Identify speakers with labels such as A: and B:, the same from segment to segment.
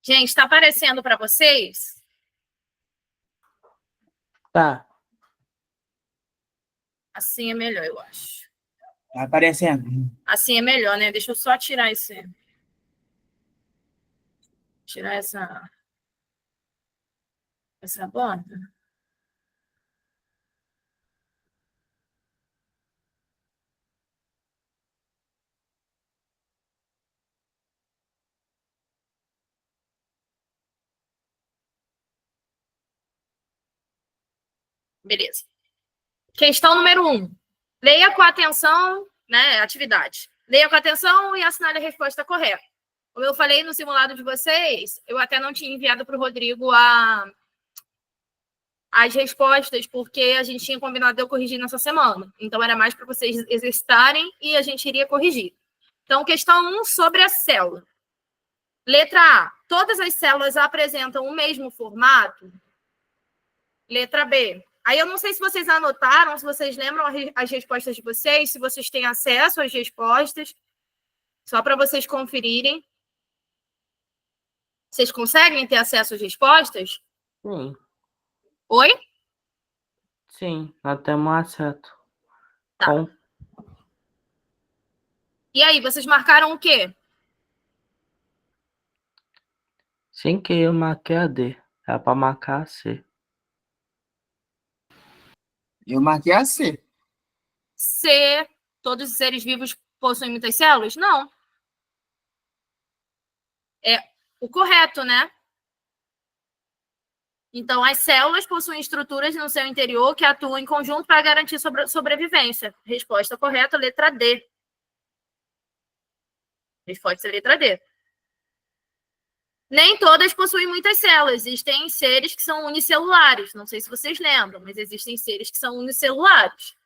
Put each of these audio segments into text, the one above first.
A: Gente, está aparecendo para vocês?
B: Tá.
A: Assim é melhor, eu acho.
B: Tá aparecendo.
A: Assim é melhor, né? Deixa eu só tirar esse... Tirar essa borda. Beleza. Questão número 1. Leia com atenção, né? Atividade. Leia com atenção e assinale a resposta correta. Como eu falei no simulado de vocês, eu até não tinha enviado para o Rodrigo as respostas, porque a gente tinha combinado de eu corrigir nessa semana. Então, era mais para vocês exercitarem e a gente iria corrigir. Então, questão 1 sobre a célula. Letra A. Todas as células apresentam o mesmo formato? Letra B. Aí eu não sei se vocês anotaram, se vocês lembram as respostas de vocês, se vocês têm acesso às respostas, só para vocês conferirem. Vocês conseguem ter acesso às respostas?
B: Sim.
A: Oi?
B: Sim, nós temos acesso.
A: Tá. E aí, vocês marcaram o quê?
B: Sem que eu marquei a D. Era pra marcar a C. Eu marquei a C.
A: C. Todos os seres vivos possuem muitas células? Não. É o correto, né? Então, as células possuem estruturas no seu interior que atuam em conjunto para garantir sobrevivência. Resposta correta, letra D. Resposta letra D. Nem todas possuem muitas células. Existem seres que são unicelulares. Não sei se vocês lembram, mas existem seres que são unicelulares.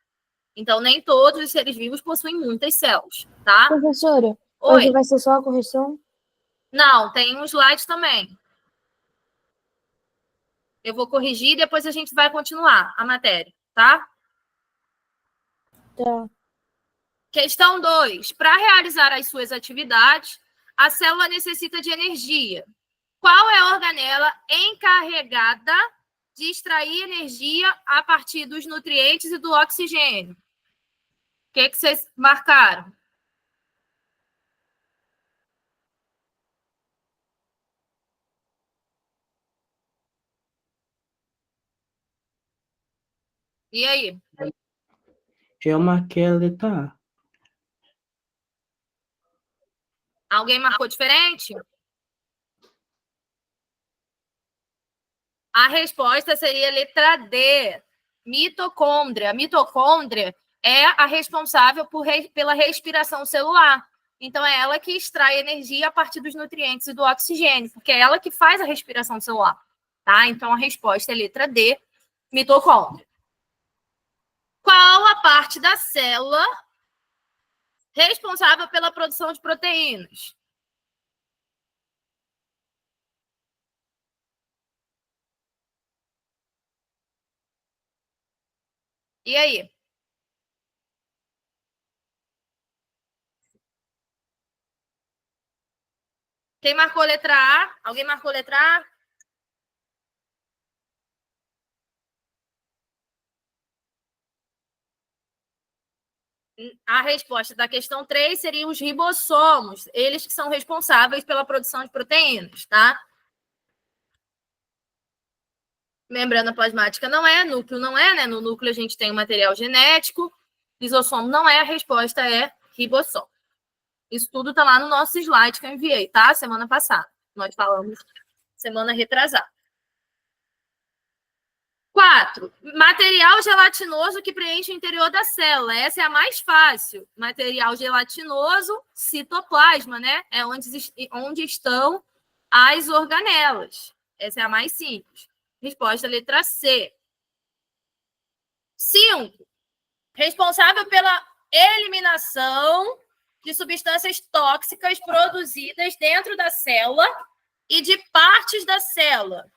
A: Então, nem todos os seres vivos possuem muitas células, tá?
C: Professora,
A: Oi.
C: hoje vai ser só a correção?
A: Não, tem um slide também. Eu vou corrigir e depois a gente vai continuar a matéria, tá?
C: Tá.
A: Questão 2. Para realizar as suas atividades, a célula necessita de energia. Qual é a organela encarregada de extrair energia a partir dos nutrientes e do oxigênio? O que vocês marcaram? E aí?
B: Eu marquei a letra A.
A: Alguém marcou diferente? A resposta seria a letra D, mitocôndria. A mitocôndria é a responsável pela respiração celular. Então, é ela que extrai energia a partir dos nutrientes e do oxigênio, porque é ela que faz a respiração celular. Tá? Então, a resposta é letra D, mitocôndria. Qual a parte da célula responsável pela produção de proteínas? E aí? Quem marcou letra A? Alguém marcou letra A? A resposta da questão 3 seriam os ribossomos, eles que são responsáveis pela produção de proteínas, tá? Membrana plasmática não é, núcleo não é, né? No núcleo a gente tem o material genético, lisossomo não é, a resposta é ribossomo. Isso tudo tá lá no nosso slide que eu enviei, tá? Semana passada. Nós falamos semana retrasada. 4. Material gelatinoso que preenche o interior da célula. Essa é a mais fácil. Material gelatinoso, citoplasma, né? É onde estão as organelas. Essa é a mais simples. Resposta letra C. 5. Responsável pela eliminação de substâncias tóxicas produzidas dentro da célula e de partes da célula.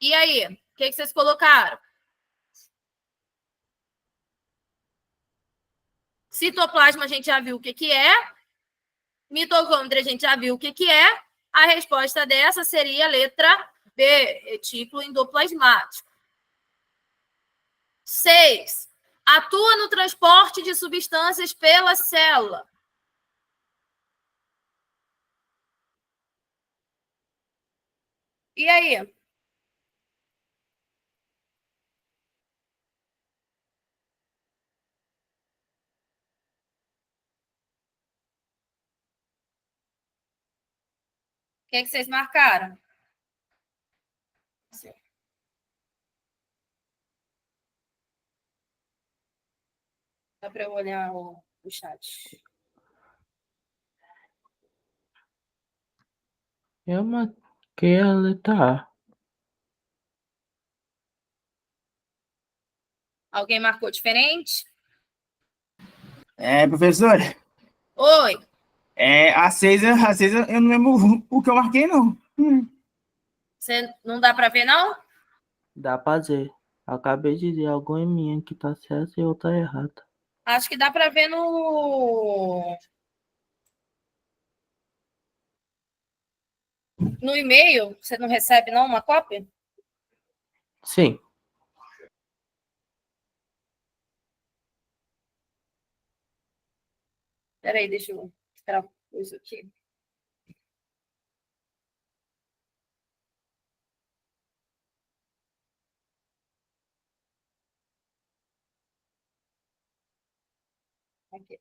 A: E aí, o que vocês colocaram? Citoplasma a gente já viu o que é. Mitocôndria a gente já viu o que é. A resposta dessa seria a letra B, retículo endoplasmático. 6. Atua no transporte de substâncias pela célula. E aí? O que é que vocês marcaram? Dá para eu olhar o chat.
B: Eu marquei a letra A.
A: Alguém marcou diferente?
C: Professor,
A: Oi.
C: a 6 eu não lembro o que eu marquei, não.
A: Você não dá para ver, não?
B: Dá pra ver. Acabei de dizer alguma em minha que tá certa e outra errada.
A: Acho que dá para ver no e-mail. Você não recebe, não, uma cópia?
B: Sim.
A: Peraí, deixa eu esperar isso aqui. Aqui.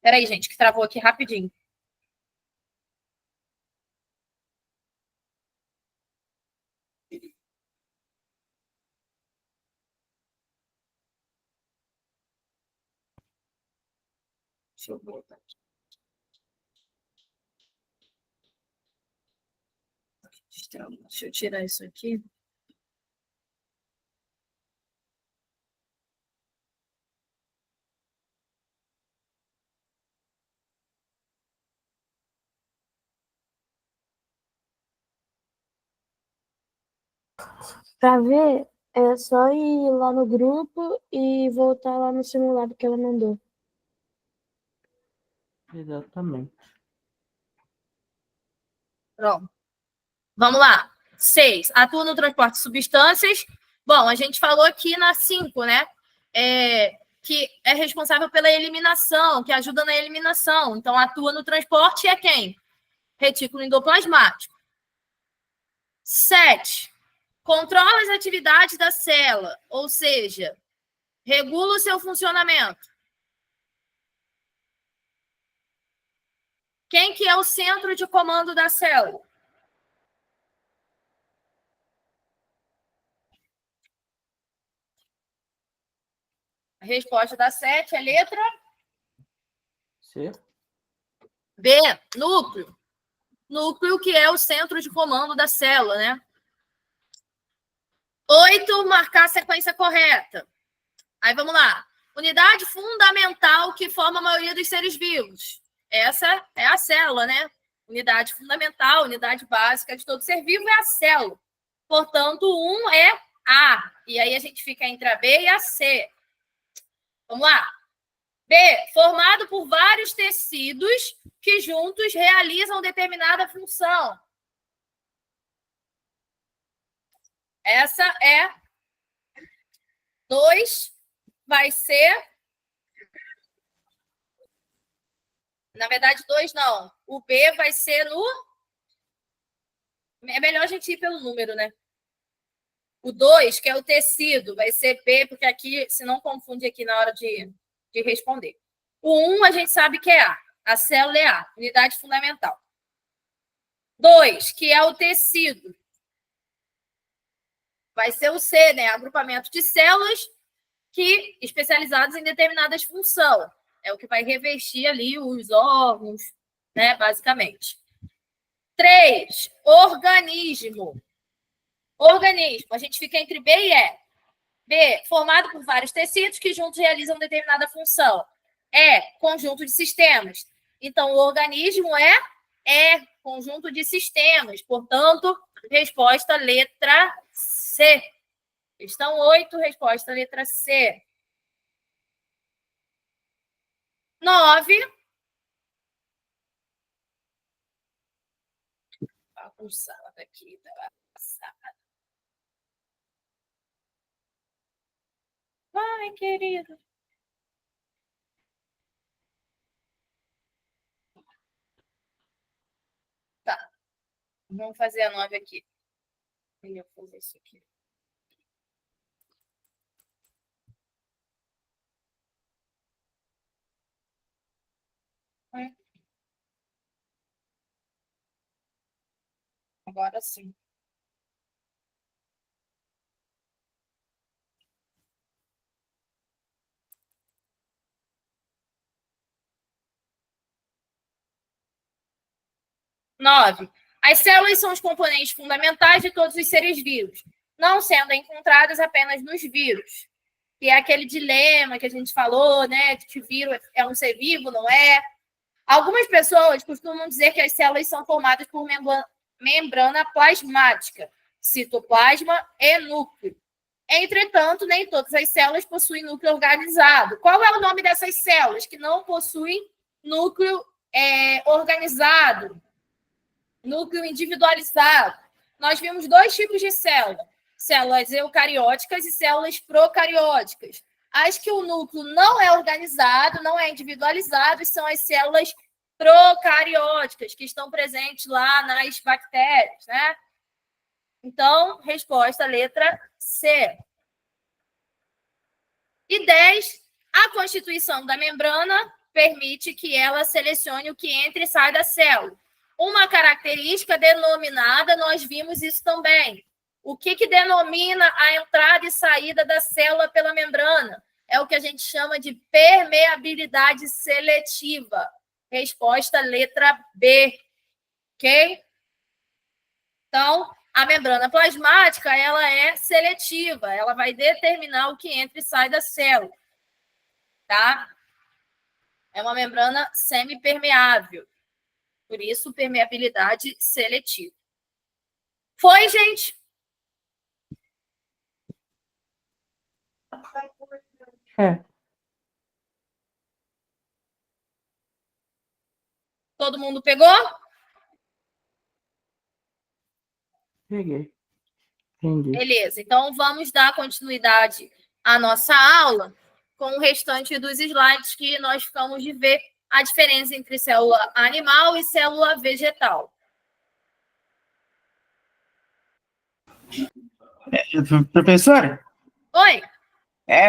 A: Peraí, gente, que travou aqui rapidinho. Deixa eu voltar aqui. Deixa eu tirar isso aqui.
D: Pra ver, é só ir lá no grupo e voltar lá no simulado que ela mandou.
B: Exatamente.
A: Pronto. Vamos lá. 6. Atua no transporte de substâncias. Bom, a gente falou aqui na 5, né? Que é responsável pela eliminação, que ajuda na eliminação. Então, atua no transporte é quem? Retículo endoplasmático. 7. Controla as atividades da célula, ou seja, regula o seu funcionamento. Quem que é o centro de comando da célula? A resposta da 7 é a letra
B: C.
A: B, núcleo. Núcleo, que é o centro de comando da célula, né? 8, marcar a sequência correta. Aí vamos lá. Unidade fundamental que forma a maioria dos seres vivos. Essa é a célula, né? Unidade fundamental, unidade básica de todo ser vivo é a célula. Portanto, 1 é A. E aí a gente fica entre a B e a C. Vamos lá. B, formado por vários tecidos que juntos realizam determinada função. Essa é 2, vai ser... Na verdade, 2 não. O B vai ser no... É melhor a gente ir pelo número, né? O 2, que é o tecido, vai ser B, porque aqui, se não confunde aqui na hora de responder. O 1, a gente sabe que é A. A célula é A, unidade fundamental. 2, que é o tecido. Vai ser o C, né? Agrupamento de células que especializadas em determinadas funções. É o que vai revestir ali os órgãos, né? Basicamente. 3, organismo. Organismo, a gente fica entre B e E. B, formado por vários tecidos que juntos realizam determinada função. E, conjunto de sistemas. Então, o organismo é conjunto de sistemas. Portanto, resposta letra C. Questão 8, resposta letra C. 9. Bagunçada aqui, tá bagunçada. Ai, querido. Tá. Vamos fazer a 9 aqui. Eu vou fazer isso aqui. Agora sim. Nove. As células são os componentes fundamentais de todos os seres vivos, não sendo encontradas apenas nos vírus. Que é aquele dilema que a gente falou, né? De que o vírus é um ser vivo, não é? Algumas pessoas costumam dizer que as células são formadas por membrana plasmática, citoplasma e núcleo. Entretanto, nem todas as células possuem núcleo organizado. Qual é o nome dessas células que não possuem núcleo organizado? Núcleo individualizado. Nós vimos dois tipos de célula: células eucarióticas e células procarióticas. As que o núcleo não é organizado, não é individualizado, são as células procarióticas, que estão presentes lá nas bactérias, né? Então, resposta letra C. E 10, a constituição da membrana permite que ela selecione o que entra e sai da célula. Uma característica denominada, nós vimos isso também. O que denomina a entrada e saída da célula pela membrana? É o que a gente chama de permeabilidade seletiva. Resposta letra B. Ok? Então, a membrana plasmática, ela é seletiva. Ela vai determinar o que entra e sai da célula. Tá? É uma membrana semipermeável. Por isso, permeabilidade seletiva. Foi, gente?
B: É,
A: Todo mundo pegou?
B: peguei. Entendi.
A: Beleza. Então, vamos dar continuidade à nossa aula com o restante dos slides que nós ficamos de ver a diferença entre célula animal e célula vegetal.
C: Professora,
A: Oi?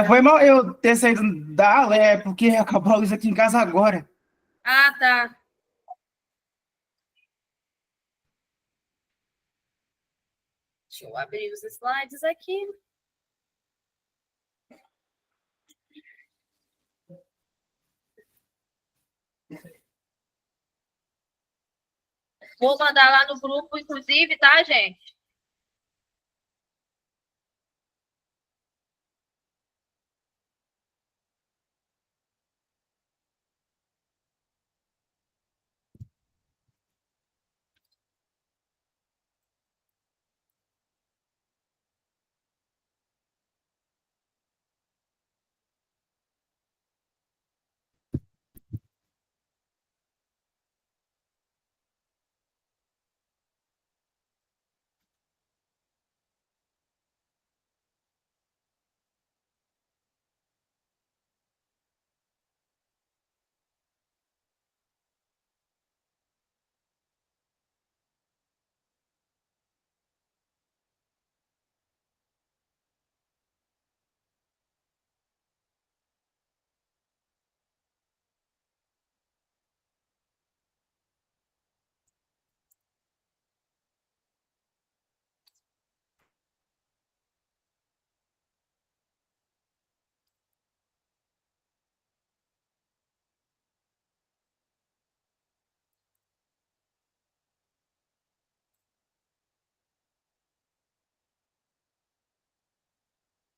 C: foi mal eu ter saído da aula, porque acabou a luz aqui em casa agora.
A: Ah, tá. Deixa eu abrir os slides aqui. Vou mandar lá no grupo, inclusive, tá, gente?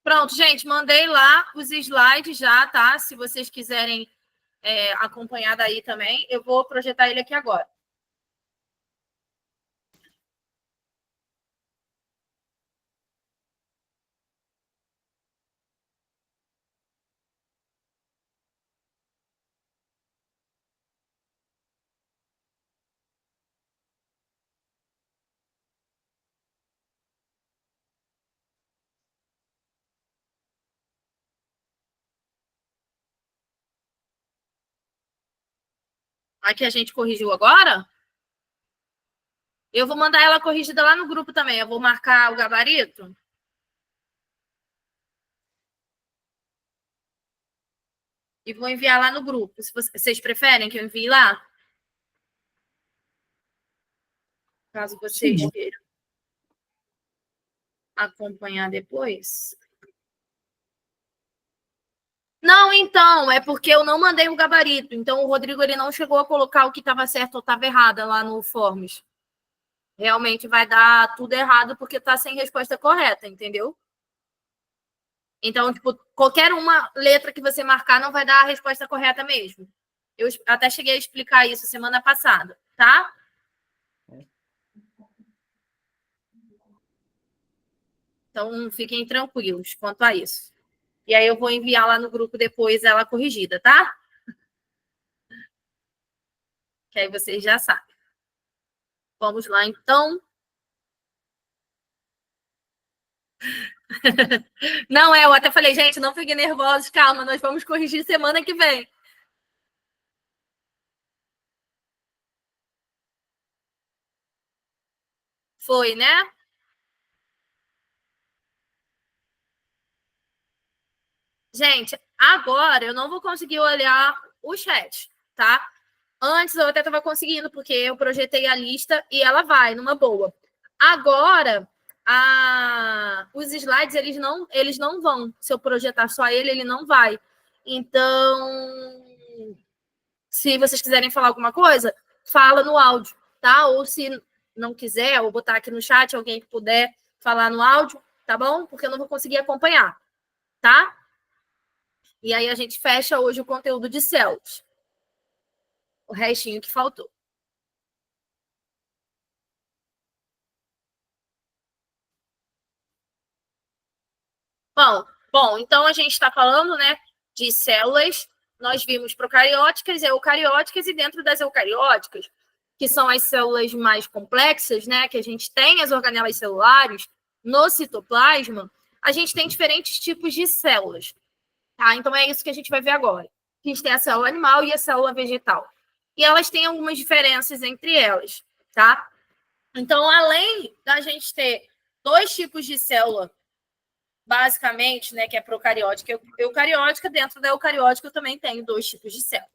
A: Pronto, gente, mandei lá os slides já, tá? Se vocês quiserem acompanhar daí também, eu vou projetar ele aqui agora. A que a gente corrigiu agora? Eu vou mandar ela corrigida lá no grupo também. Eu vou marcar o gabarito. E vou enviar lá no grupo. Se vocês preferem que eu envie lá? Caso vocês queiram acompanhar depois. Não, então, é porque eu não mandei o gabarito. Então, o Rodrigo ele não chegou a colocar o que estava certo ou estava errado lá no Forms. Realmente vai dar tudo errado porque está sem resposta correta, entendeu? Então, tipo, qualquer uma letra que você marcar não vai dar a resposta correta mesmo. Eu até cheguei a explicar isso semana passada, tá? Então, fiquem tranquilos quanto a isso. E aí eu vou enviar lá no grupo depois ela corrigida, tá? Que aí vocês já sabem. Vamos lá, então. Não, eu até falei, gente, não fiquem nervosos, calma, nós vamos corrigir semana que vem. Foi, né? Gente, agora eu não vou conseguir olhar o chat, tá? Antes eu até estava conseguindo, porque eu projetei a lista e ela vai numa boa. Agora, os slides, eles não vão. Se eu projetar só ele não vai. Então, se vocês quiserem falar alguma coisa, fala no áudio, tá? Ou se não quiser, ou botar aqui no chat, alguém que puder falar no áudio, tá bom? Porque eu não vou conseguir acompanhar, tá? E aí a gente fecha hoje o conteúdo de células. O restinho que faltou. Bom, então a gente está falando, né, de células. Nós vimos procarióticas, eucarióticas, e dentro das eucarióticas, que são as células mais complexas, né, que a gente tem as organelas celulares no citoplasma, a gente tem diferentes tipos de células. Tá? Então é isso que a gente vai ver agora. A gente tem a célula animal e a célula vegetal. E elas têm algumas diferenças entre elas, tá? Então, além da gente ter dois tipos de célula, basicamente, né, que é procariótica e eucariótica, dentro da eucariótica eu também tenho dois tipos de célula.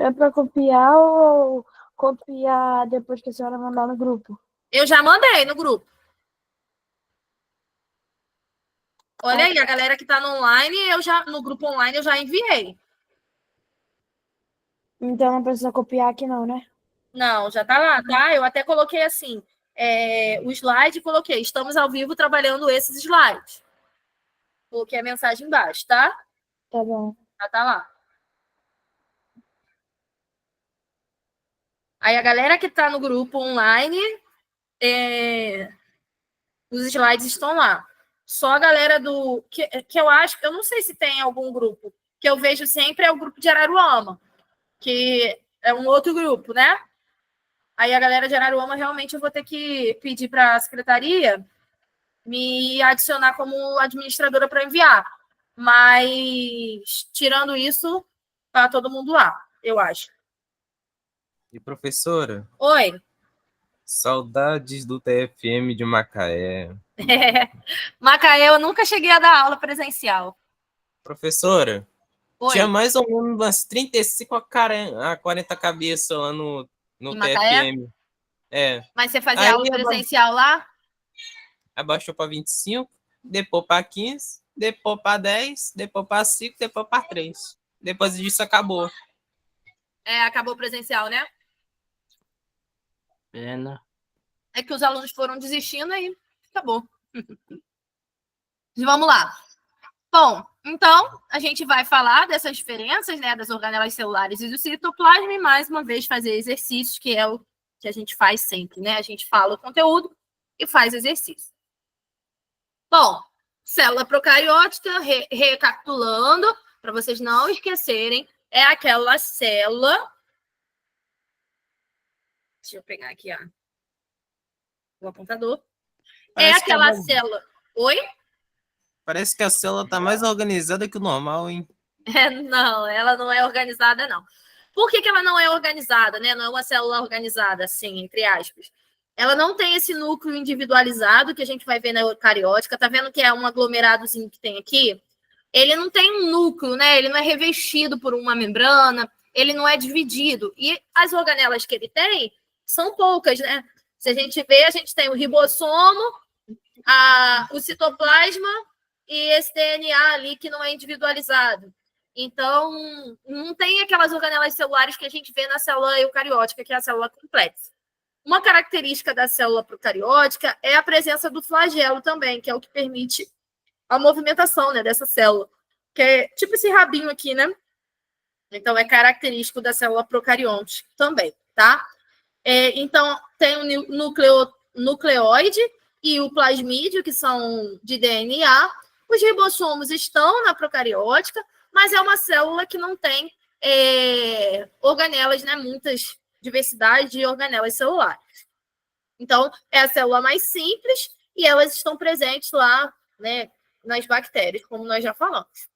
D: É para copiar ou copiar depois que a senhora mandar no grupo?
A: Eu já mandei no grupo. Olha aí, a galera que está no online, no grupo online eu já enviei.
D: Então não precisa copiar aqui não, né?
A: Não, já tá lá, tá? Eu até coloquei assim, o slide, coloquei, estamos ao vivo trabalhando esses slides. Coloquei a mensagem embaixo, tá?
D: Tá bom.
A: Já tá lá. Aí a galera que tá no grupo online, os slides estão lá. Só a galera do... Que eu acho... Eu não sei se tem algum grupo. Que eu vejo sempre é o grupo de Araruama. Que é um outro grupo, né? Aí a galera de Araruama, realmente, eu vou ter que pedir para a secretaria me adicionar como administradora para enviar. Mas, tirando isso, tá todo mundo lá, eu acho.
E: E professora?
A: Oi.
E: Saudades do TFM de Macaé.
A: Macaé, eu nunca cheguei a dar aula presencial.
E: Professora,
A: Oi.
E: tinha mais ou menos umas 35 a 40 cabeças lá no TFM.
A: Mas você fazia aula presencial lá?
E: Abaixou para 25, depois para 15, depois para 10, depois para 5, depois para 3. Depois disso acabou.
A: Acabou presencial, né?
B: Pena.
A: É que os alunos foram desistindo aí. Acabou. Vamos lá. Bom, então, a gente vai falar dessas diferenças, né, das organelas celulares e do citoplasma, e mais uma vez fazer exercícios, que é o que a gente faz sempre, né? A gente fala o conteúdo e faz exercício. Bom, célula procariótica, recapitulando, para vocês não esquecerem, é aquela célula... Deixa eu pegar aqui o apontador.
E: Parece
A: aquela célula... Oi?
E: Parece que a célula está mais organizada que o normal, hein?
A: Não, ela não é organizada, não. Por que ela não é organizada, né? Não é uma célula organizada, assim, entre aspas. Ela não tem esse núcleo individualizado que a gente vai ver na eucariótica. Tá vendo que é um aglomeradozinho que tem aqui? Ele não tem um núcleo, né? Ele não é revestido por uma membrana, ele não é dividido. E as organelas que ele tem são poucas, né? Se a gente vê, a gente tem o ribossomo, o citoplasma e esse DNA ali que não é individualizado. Então, não tem aquelas organelas celulares que a gente vê na célula eucariótica, que é a célula complexa. Uma característica da célula procariótica é a presença do flagelo também, que é o que permite a movimentação, né, dessa célula, que é tipo esse rabinho aqui, né? Então, é característico da célula procarionte também, tá? Então, tem o nucleoide e o plasmídio, que são de DNA. Os ribossomos estão na procariótica, mas é uma célula que não tem organelas, né? Muitas diversidade de organelas celulares. Então, é a célula mais simples e elas estão presentes lá, né, nas bactérias, como nós já falamos.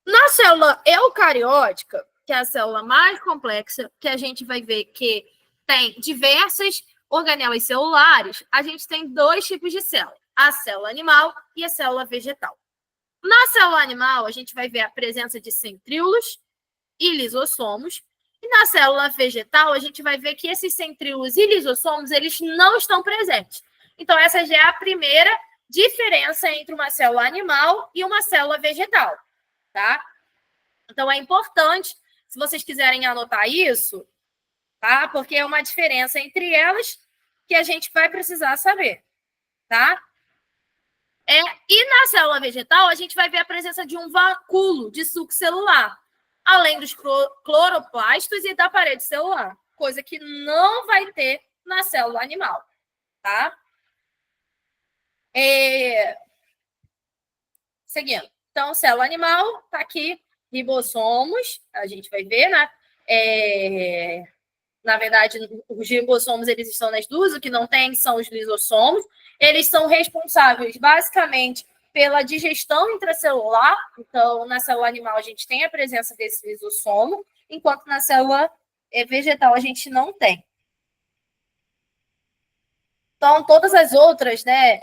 A: Na célula eucariótica, que é a célula mais complexa, que a gente vai ver que tem diversas organelas celulares, a gente tem dois tipos de célula, a célula animal e a célula vegetal. Na célula animal, a gente vai ver a presença de centríolos e lisossomos, e na célula vegetal, a gente vai ver que esses centríolos e lisossomos, eles não estão presentes. Então, essa já é a primeira diferença entre uma célula animal e uma célula vegetal, tá? Então, é importante, se vocês quiserem anotar isso, tá? Porque é uma diferença entre elas que a gente vai precisar saber, tá? E na célula vegetal, a gente vai ver a presença de um vacúolo de suco celular, além dos cloroplastos e da parede celular, coisa que não vai ter na célula animal, tá? Seguindo. Então, célula animal, tá aqui, ribossomos, a gente vai ver, né? Na verdade, os ribossomos, eles estão nas duas, o que não tem são os lisossomos. Eles são responsáveis, basicamente, pela digestão intracelular. Então, na célula animal, a gente tem a presença desse lisossomo, enquanto na célula vegetal a gente não tem. Então, todas as outras, né,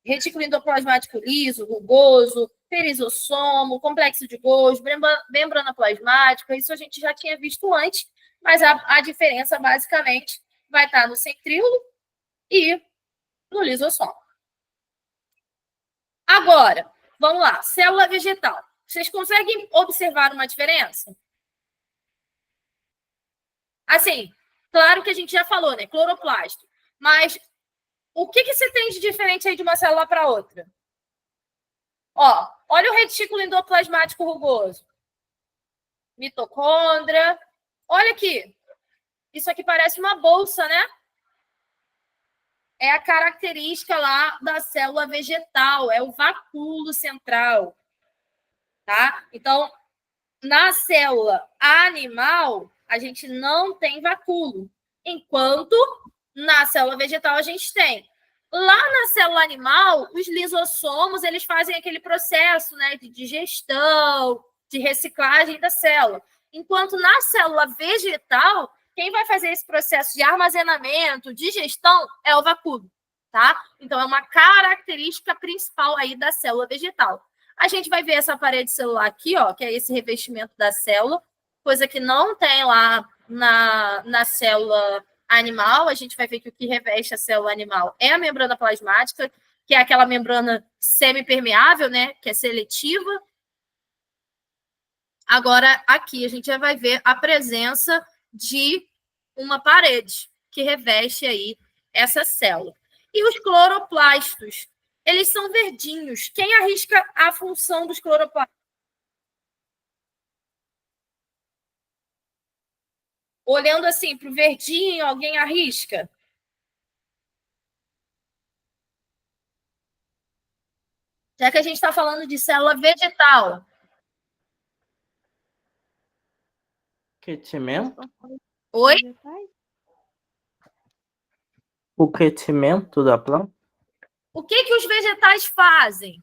A: retículo endoplasmático liso, rugoso, perizossomo, complexo de Golgi, membrana plasmática, isso a gente já tinha visto antes, mas a diferença, basicamente, vai estar no centríolo e no lisossomo. Agora, vamos lá, célula vegetal. Vocês conseguem observar uma diferença? Assim, claro que a gente já falou, né? Cloroplasto. Mas o que você tem de diferente aí de uma célula para outra? Ó, olha o retículo endoplasmático rugoso. Mitocôndria. Olha aqui. Isso aqui parece uma bolsa, né? É a característica lá da célula vegetal, é o vacúolo central. Tá? Então, na célula animal, a gente não tem vacúolo, enquanto na célula vegetal a gente tem. Lá na célula animal, os lisossomos, eles fazem aquele processo, né, de digestão, de reciclagem da célula. Enquanto na célula vegetal, quem vai fazer esse processo de armazenamento, digestão, é o vacúolo, tá? Então, é uma característica principal aí da célula vegetal. A gente vai ver essa parede celular aqui, ó, que é esse revestimento da célula, coisa que não tem lá na célula animal. A gente vai ver que o que reveste a célula animal é a membrana plasmática, que é aquela membrana semipermeável, né, que é seletiva. Agora, aqui, a gente já vai ver a presença de uma parede que reveste aí essa célula. E os cloroplastos, eles são verdinhos. Quem arrisca a função dos cloroplastos? Olhando assim para o verdinho, alguém arrisca? Já que a gente está falando de célula vegetal.
B: Aquecimento?
A: Oi?
B: O aquecimento da planta?
A: O que os vegetais fazem?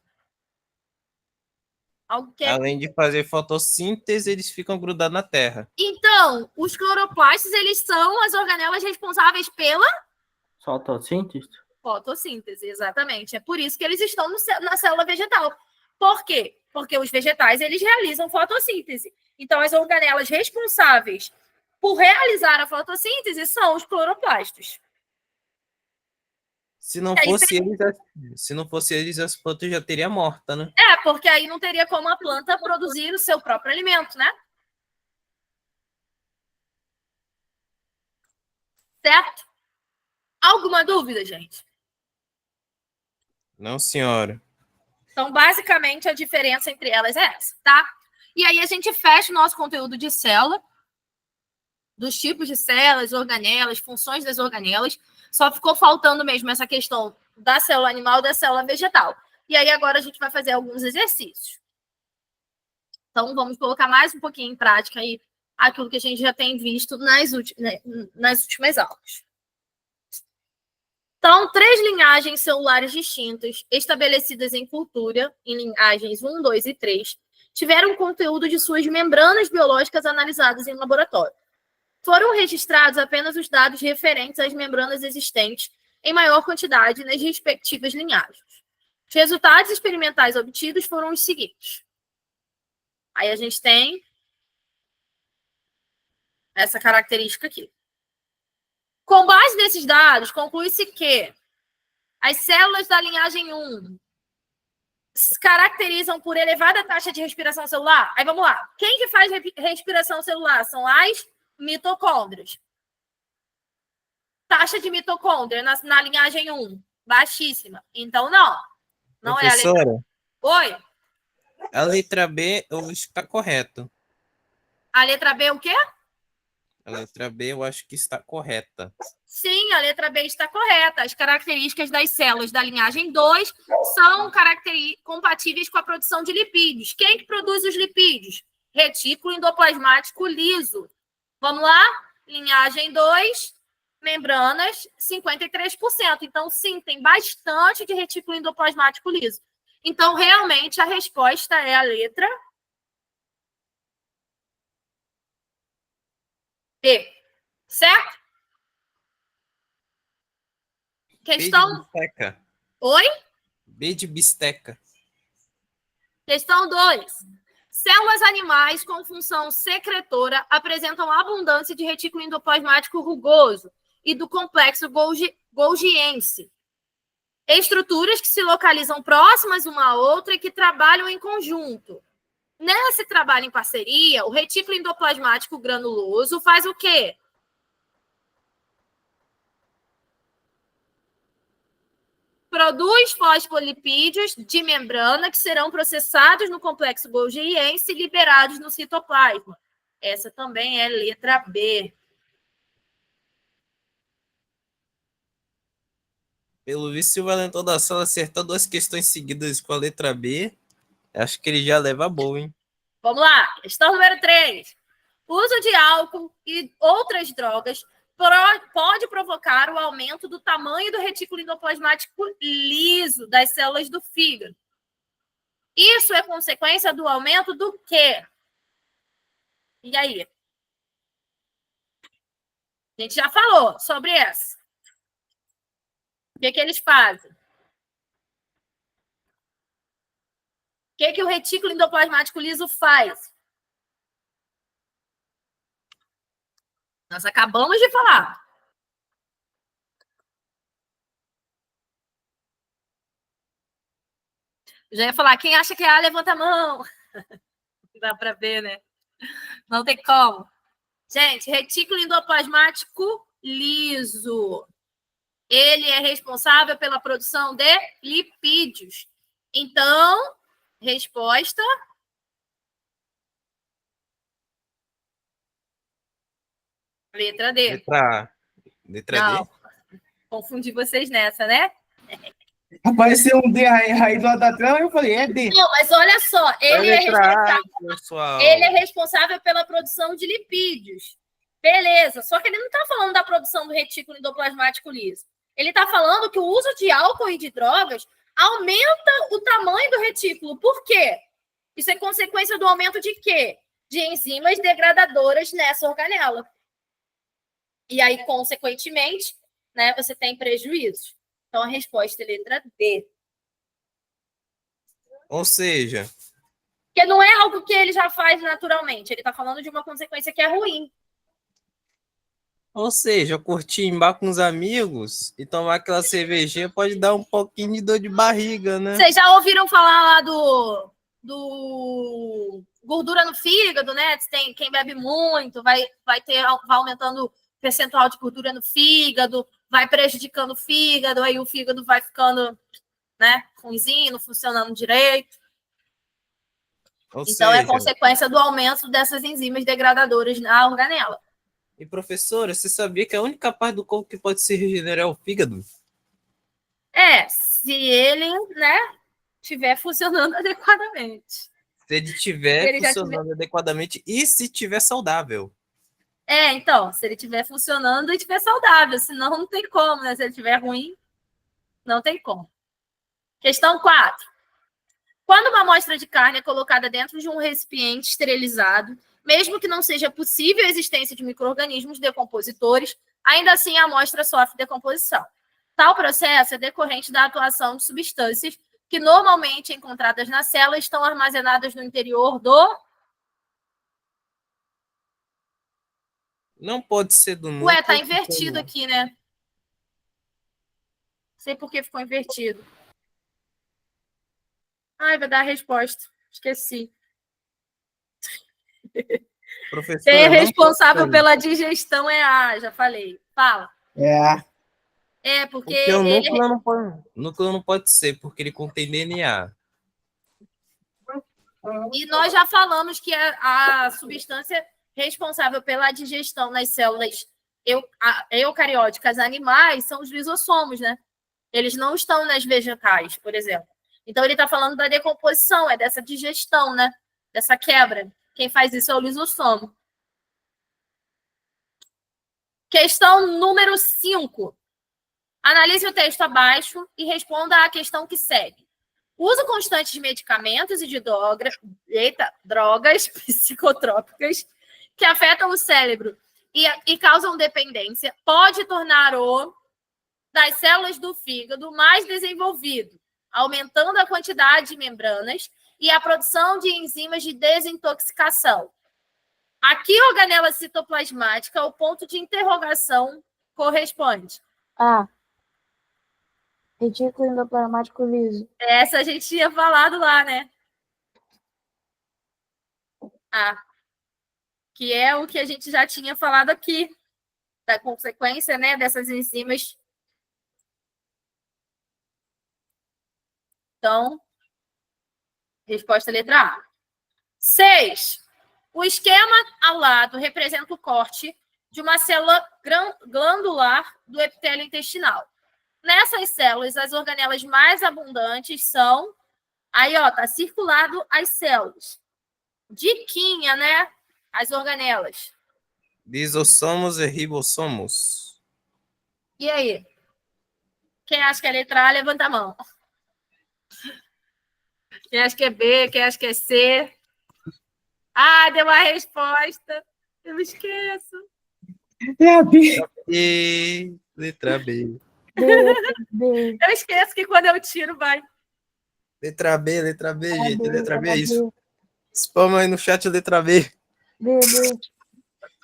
A: Algo que
E: Além de fazer fotossíntese, eles ficam grudados na terra.
A: Então, os cloroplastos, eles são as organelas responsáveis pela
B: Fotossíntese?
A: fotossíntese, exatamente. É por isso que eles estão na célula vegetal. Por quê? Porque os vegetais, eles realizam fotossíntese. Então, as organelas responsáveis por realizar a fotossíntese são os cloroplastos.
E: Se não fosse eles, as plantas já teriam morta, né?
A: Porque aí não teria como a planta produzir o seu próprio alimento, né? Certo? Alguma dúvida, gente?
E: Não, senhora.
A: Então, basicamente, a diferença entre elas é essa, tá? E aí a gente fecha o nosso conteúdo de célula, dos tipos de células, organelas, funções das organelas. Só ficou faltando mesmo essa questão da célula animal e da célula vegetal. E aí agora a gente vai fazer alguns exercícios. Então, vamos colocar mais um pouquinho em prática aí aquilo que a gente já tem visto nas últimas aulas. Então, 3 linhagens celulares distintas, estabelecidas em cultura, em linhagens 1, 2 e 3, tiveram conteúdo de suas membranas biológicas analisadas em laboratório. Foram registrados apenas os dados referentes às membranas existentes em maior quantidade nas respectivas linhagens. Os resultados experimentais obtidos foram os seguintes. Aí a gente tem essa característica aqui. Com base nesses dados, conclui-se que as células da linhagem 1 se caracterizam por elevada taxa de respiração celular. Aí vamos lá. Quem que faz respiração celular? São as mitocôndrias. Taxa de mitocôndria na linhagem 1, baixíssima. Então, não. Não
E: Professora,
A: é a letra... Oi?
E: a letra B eu acho que está correto.
A: A letra B o quê?
E: A letra B eu acho que está correta.
A: Sim, a letra B está correta. As características das células da linhagem 2 são compatíveis com a produção de lipídios. Quem que produz os lipídios? Retículo endoplasmático liso. Vamos lá? Linhagem 2, membranas, 53%. Então, sim, tem bastante de retículo endoplasmático liso. Então, realmente, a resposta é a letra B. Certo? Questão...
E: B de bisteca.
A: Oi?
E: B de bisteca.
A: Questão 2. Células animais com função secretora apresentam abundância de retículo endoplasmático rugoso e do complexo golgiense. Estruturas que se localizam próximas uma à outra e que trabalham em conjunto. Nesse trabalho em parceria, o retículo endoplasmático granuloso faz o quê? Produz fosfolipídios de membrana que serão processados no complexo golgiense e liberados no citoplasma. Essa também é letra B.
E: Pelo visto, se o Valentão da Sala acertar 2 questões seguidas com a letra B, acho que ele já leva a boa, hein?
A: Vamos lá. Questão número 3. O uso de álcool e outras drogas pode provocar o aumento do tamanho do retículo endoplasmático liso das células do fígado. Isso é consequência do aumento do quê? E aí? A gente já falou sobre essa. O que eles fazem? O que o retículo endoplasmático liso faz? Nós acabamos de falar. Eu já ia falar, quem acha que é A, levanta a mão. Dá para ver, né? Não tem como. Gente, retículo endoplasmático liso. Ele é responsável pela produção de lipídios. Então, resposta... Letra D.
E: Letra A. Letra
A: Não.
E: D?
A: Confundi vocês nessa, né?
C: Apareceu um D aí do lado da tela e eu falei, é D.
A: Não, mas olha só, ele é responsável pela produção de lipídios. Beleza, só que ele não está falando da produção do retículo endoplasmático liso. Ele está falando que o uso de álcool e de drogas aumenta o tamanho do retículo. Por quê? Isso é consequência do aumento de quê? De enzimas degradadoras nessa organela. E aí, consequentemente, né, você tem prejuízos. Então, a resposta é letra D.
E: Ou seja,
A: Porque não é algo que ele já faz naturalmente. Ele está falando de uma consequência que é ruim.
E: curtir em bar com os amigos e tomar aquela cervejinha pode dar um pouquinho de dor de barriga, né?
A: Vocês já ouviram falar lá do gordura no fígado, né? Tem quem bebe muito, vai aumentando o percentual de gordura no fígado, vai prejudicando o fígado, aí o fígado vai ficando, né, ruimzinho, não funcionando direito.
E: Ou
A: Então, é
E: seja,
A: consequência do aumento dessas enzimas degradadoras na organela.
E: e professora, você sabia que a única parte do corpo que pode se regenerar é o fígado?
A: Se ele, né, estiver funcionando adequadamente.
E: Se ele estiver
A: Ele já
E: funcionando adequadamente e se estiver saudável.
A: Então, se ele estiver funcionando e estiver saudável, senão não tem como, né? Se ele estiver ruim, não tem como. Questão 4. Quando uma amostra de carne é colocada dentro de um recipiente esterilizado, mesmo que não seja possível a existência de micro-organismos decompositores, ainda assim a amostra sofre decomposição. Tal processo é decorrente da atuação de substâncias que normalmente encontradas na célula estão armazenadas no interior do...
E: Não pode ser do núcleo.
A: Ué, tá invertido aqui, né? Não sei por que ficou invertido. Ai, vai dar a resposta. Esqueci.
E: Professora,
A: Quem é
E: não
A: responsável
E: pode ser.
A: pela digestão é A, já falei. Fala. Porque
E: Porque o núcleo não pode ser, porque ele contém DNA.
A: E nós já falamos que a substância responsável pela digestão nas células eucarióticas animais são os lisossomos, né? Eles não estão nas vegetais, por exemplo. Então, ele está falando da decomposição, é dessa digestão, né? Dessa quebra. Quem faz isso é o lisossomo. Questão número 5. Analise o texto abaixo e responda à questão que segue. Uso constante de medicamentos e de drogas psicotrópicas que afetam o cérebro e causam dependência pode tornar o das células do fígado mais desenvolvido, aumentando a quantidade de membranas e a produção de enzimas de desintoxicação. A que organela citoplasmática o ponto de interrogação corresponde?
D: A. Retículo endoplasmático liso.
A: Essa a gente tinha falado lá, né? Que é o que a gente já tinha falado aqui, da consequência, né, dessas enzimas. Então, resposta letra A. 6. O esquema ao lado representa o corte de uma célula glandular do epitélio intestinal. Nessas células, as organelas mais abundantes são... Aí, ó, tá circulado as células. Diquinha, né? As organelas.
E: Lisossomos e ribossomos.
A: E aí? Quem acha que é letra A, levanta a mão. Quem acha que é B, quem acha que é C? Deu a resposta. Eu esqueço.
C: É a B.
E: E letra B.
D: B.
A: Eu esqueço que quando eu tiro, vai.
E: Letra B, gente. Letra B é isso. Spama aí no chat letra B.
D: B.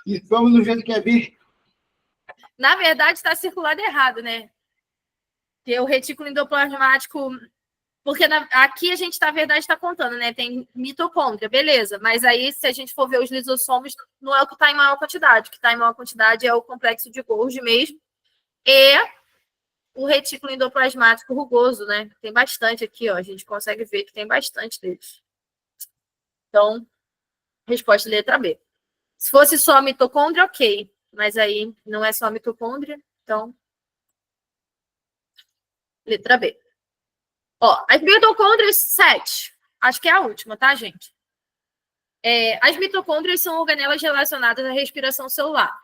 C: E vamos no jeito que é B.
A: Na verdade, está circulado errado, né? Porque o retículo endoplasmático... Porque aqui a gente, na verdade, está contando, né? Tem mitocôndria, beleza. Mas aí, se a gente for ver os lisossomos, não é o que está em maior quantidade. O que está em maior quantidade é o complexo de Golgi mesmo. E o retículo endoplasmático rugoso, né? Tem bastante aqui, ó. A gente consegue ver que tem bastante deles. Então, resposta letra B. Se fosse só mitocôndria, ok. Mas aí não é só mitocôndria, então... Letra B. Ó, as mitocôndrias 7. Acho que é a última, tá, gente? As mitocôndrias são organelas relacionadas à respiração celular.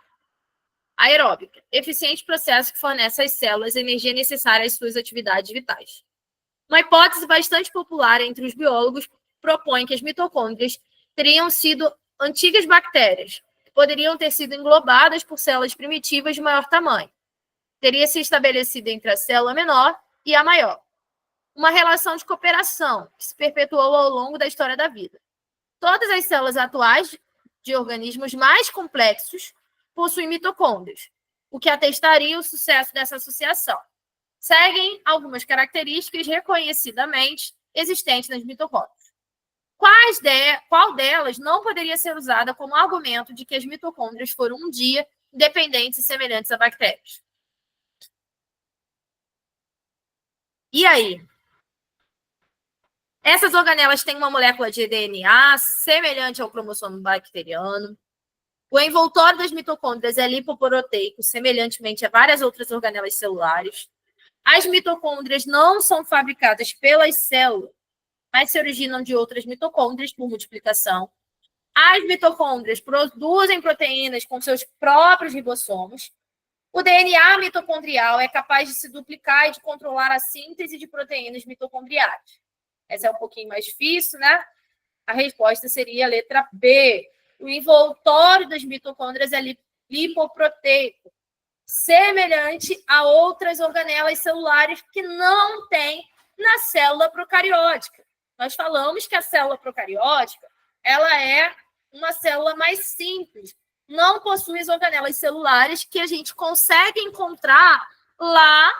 A: Aeróbica. Eficiente processo que fornece às células a energia necessária às suas atividades vitais. Uma hipótese bastante popular entre os biólogos propõe que as mitocôndrias teriam sido antigas bactérias, que poderiam ter sido englobadas por células primitivas de maior tamanho. Teria se estabelecido entre a célula menor e a maior. Uma relação de cooperação que se perpetuou ao longo da história da vida. Todas as células atuais de organismos mais complexos possuem mitocôndrias, o que atestaria o sucesso dessa associação. Seguem algumas características reconhecidamente existentes nas mitocôndrias. Qual delas não poderia ser usada como argumento de que as mitocôndrias foram um dia independentes e semelhantes a bactérias? E aí? Essas organelas têm uma molécula de DNA semelhante ao cromossomo bacteriano. O envoltório das mitocôndrias é lipoproteico, semelhantemente a várias outras organelas celulares. As mitocôndrias não são fabricadas pelas células, mas se originam de outras mitocôndrias por multiplicação. As mitocôndrias produzem proteínas com seus próprios ribossomos. O DNA mitocondrial é capaz de se duplicar e de controlar a síntese de proteínas mitocondriais. Essa é um pouquinho mais difícil, né? A resposta seria a letra B. O envoltório das mitocôndrias é lipoproteico, semelhante a outras organelas celulares que não tem na célula procariótica. Nós falamos que a célula procariótica ela é uma célula mais simples, não possui as organelas celulares que a gente consegue encontrar lá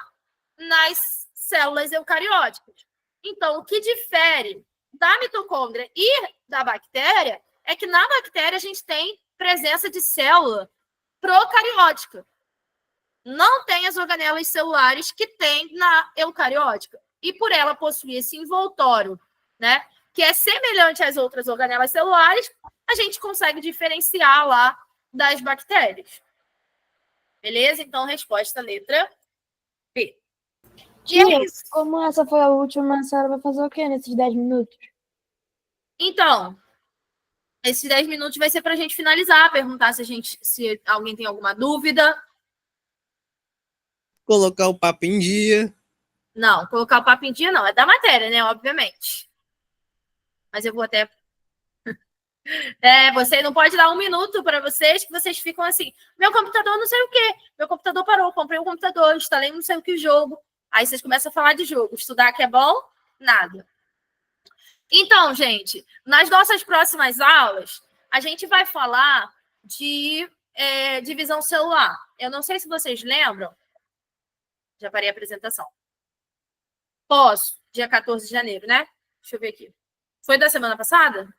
A: nas células eucarióticas. Então, o que difere da mitocôndria e da bactéria é que na bactéria a gente tem presença de célula procariótica. Não tem as organelas celulares que tem na eucariótica. E por ela possuir esse envoltório, né, que é semelhante às outras organelas celulares, a gente consegue diferenciar lá das bactérias. Beleza? Então, resposta letra B. E é isso.
D: Como essa foi a última, a senhora vai fazer o quê nesses 10 minutos?
A: Então, esses 10 minutos vai ser para a gente finalizar, perguntar se alguém tem alguma dúvida.
E: Colocar o papo em dia.
A: Não, colocar o papo em dia não. É da matéria, né? Obviamente. Mas eu vou até... você não pode dar um minuto para vocês, que vocês ficam assim, meu computador não sei o quê, meu computador parou, comprei um computador, instalei não sei o que jogo. Aí vocês começam a falar de jogo. Estudar que é bom? Nada. Então, gente, nas nossas próximas aulas, a gente vai falar de divisão celular. Eu não sei se vocês lembram. Já parei a apresentação. Posso, dia 14 de janeiro, né? Deixa eu ver aqui. Foi da semana passada?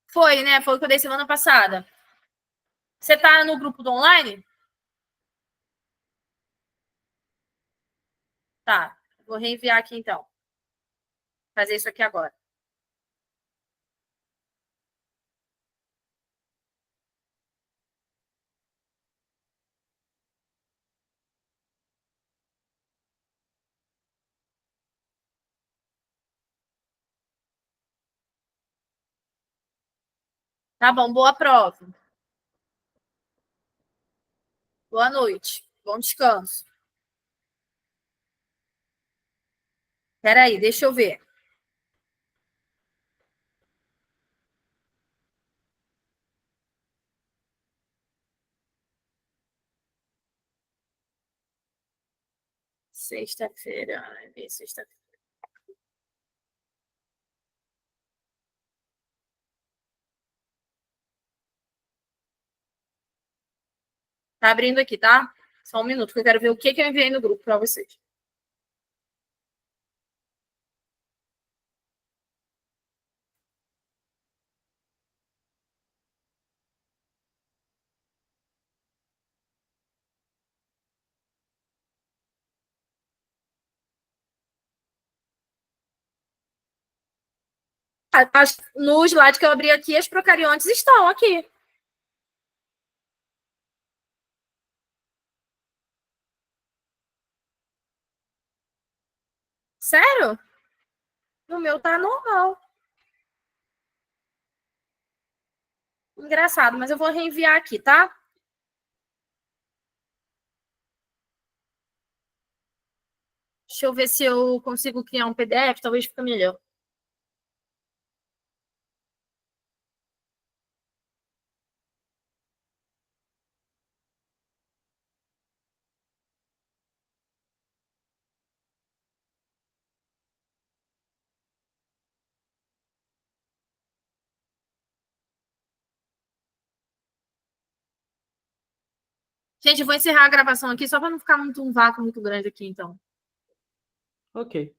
A: Foi, né? Foi o que eu dei semana passada. Você tá no grupo do online? Tá. Vou reenviar aqui, então. Fazer isso aqui agora. Tá bom, boa prova. Boa noite. Bom descanso. Espera aí, deixa eu ver. Sexta-feira. Sexta-feira. Tá abrindo aqui, tá? Só um minuto, que eu quero ver o que eu enviei no grupo para vocês. No slide que eu abri aqui, as procariontes estão aqui. Sério? No meu tá normal. Engraçado, mas eu vou reenviar aqui, tá? Deixa eu ver se eu consigo criar um PDF, talvez fique melhor. Gente, eu vou encerrar a gravação aqui só para não ficar um vácuo muito grande aqui, então.
B: Ok.